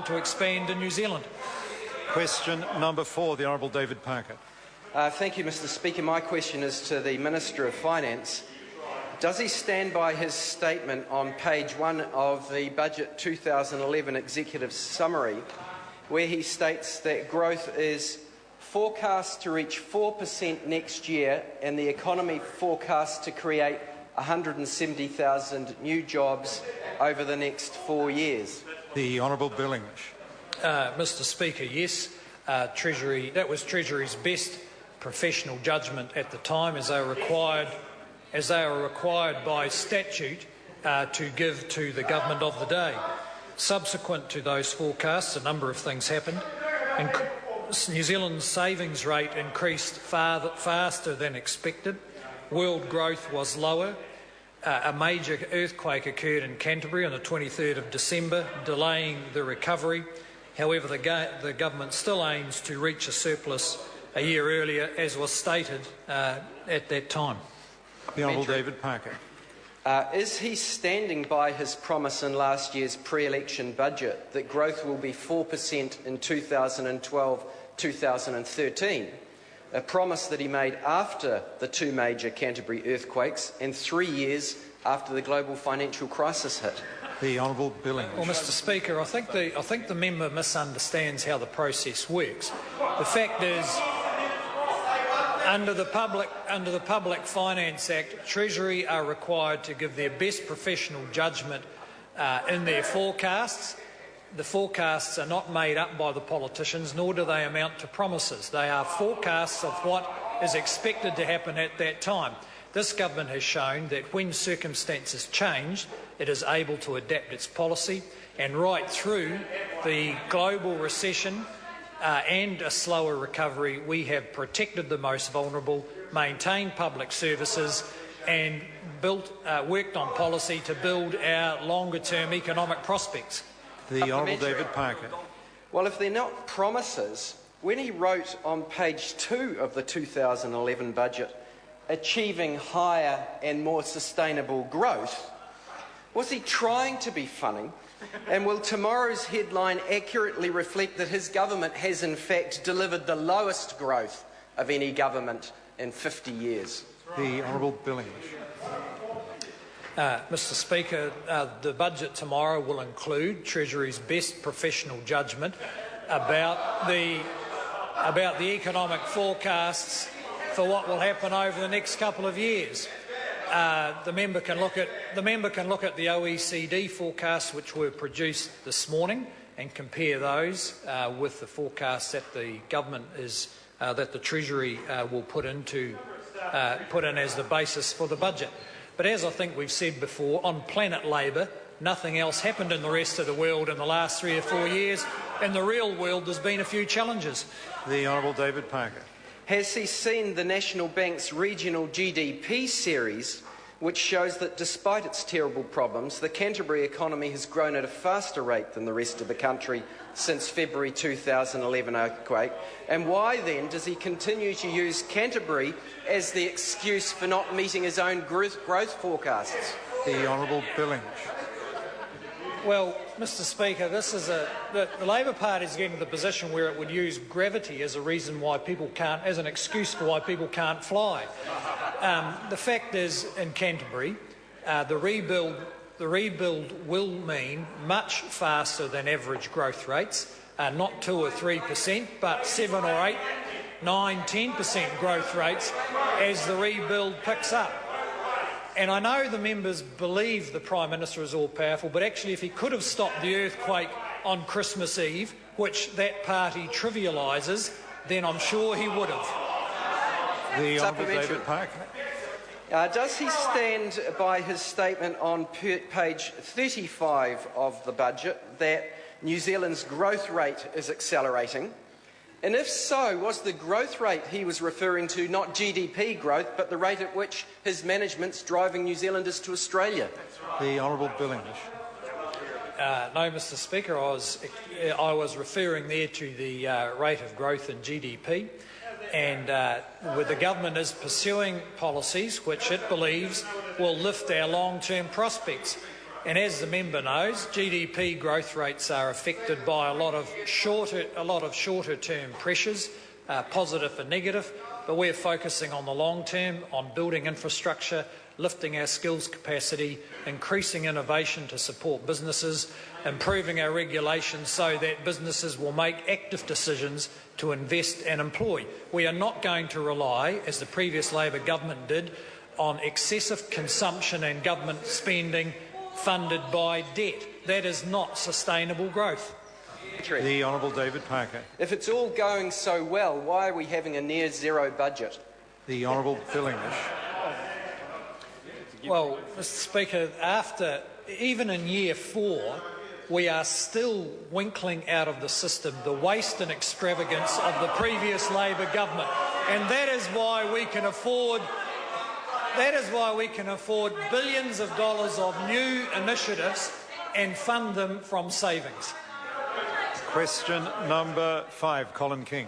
to expand in New Zealand. Question number 4, the Honourable David Parker. Thank you, Mr Speaker. My question is to the Minister of Finance. Does he stand by his statement on page 1 of the Budget 2011 Executive Summary, where he states that growth is forecast to reach 4% next year and the economy forecast to create 170,000 new jobs over the next 4 years? The Honourable Bill English. Mr Speaker, yes, that was Treasury's best professional judgment at the time, as they were required by statute to give to the government of the day. Subsequent to those forecasts, a number of things happened. New Zealand's savings rate increased faster than expected. World growth was lower. A major earthquake occurred in Canterbury on the 23rd of December, delaying the recovery. However, the government still aims to reach a surplus a year earlier, as was stated at that time. The Honourable David Parker. Is he standing by his promise in last year's pre-election budget that growth will be 4% in 2012-2013, a promise that he made after the 2 major Canterbury earthquakes and 3 years after the global financial crisis hit? The Honourable Bill English. Well, Mr Speaker, I think the member misunderstands how the process works. The fact is, under the Public Finance Act, Treasury are required to give their best professional judgment in their forecasts. The forecasts are not made up by the politicians, nor do they amount to promises. They are forecasts of what is expected to happen at that time. This government has shown that when circumstances change, it is able to adapt its policy, and right through the global recession and a slower recovery, we have protected the most vulnerable, maintained public services and worked on policy to build our longer-term economic prospects. The Honourable David Parker. Well, if they're not promises, when he wrote on page 2 of the 2011 budget, achieving higher and more sustainable growth, was he trying to be funny? And will tomorrow's headline accurately reflect that his government has in fact delivered the lowest growth of any government in 50 years? The Honourable Bill English. Mr Speaker, the budget tomorrow will include Treasury's best professional judgment about the economic forecasts for what will happen over the next couple of years. The member can look at the OECD forecasts which were produced this morning and compare those with the forecasts that the government that the Treasury will put in as the basis for the budget. But as I think we've said before, on planet Labour, nothing else happened in the rest of the world in the last 3 or 4 years. In the real world, there's been a few challenges. The Honourable David Parker. Has he seen the National Bank's regional GDP series, which shows that despite its terrible problems, the Canterbury economy has grown at a faster rate than the rest of the country since February 2011 earthquake? And why then does he continue to use Canterbury as the excuse for not meeting his own growth forecasts? The Honourable Bill English. Well, Mr Speaker, the Labor Party is getting to the position where it would use gravity as a reason why people can't, as an excuse for why people can't fly. The fact is, in Canterbury, the rebuild will mean much faster than average growth rates, not 2 or 3%, but 7 or 8, 9, 10% growth rates as the rebuild picks up. And I know the members believe the Prime Minister is all-powerful, but actually if he could have stopped the earthquake on Christmas Eve, which that party trivialises, then I'm sure he would have. The Honourable David Parker. Does he stand by his statement on page 35 of the budget that New Zealand's growth rate is accelerating? And if so, was the growth rate he was referring to not GDP growth, but the rate at which his management's driving New Zealanders to Australia? The Honourable Bill English. No, Mr Speaker, I was referring there to the rate of growth in GDP, and where the government is pursuing policies which it believes will lift our long-term prospects. And as the member knows, GDP growth rates are affected by a lot of shorter-term pressures, positive and negative, but we're focusing on the long term, on building infrastructure, lifting our skills capacity, increasing innovation to support businesses, improving our regulations so that businesses will make active decisions to invest and employ. We are not going to rely, as the previous Labor government did, on excessive consumption and government spending funded by debt. That is not sustainable growth. The Honourable David Parker. If it's all going so well, why are we having a near zero budget? The Honourable Phil English. Well, Mr Speaker, even in year 4, we are still winkling out of the system the waste and extravagance of the previous Labor government, and that is why we can afford billions of dollars of new initiatives and fund them from savings. Question number 5, Colin King.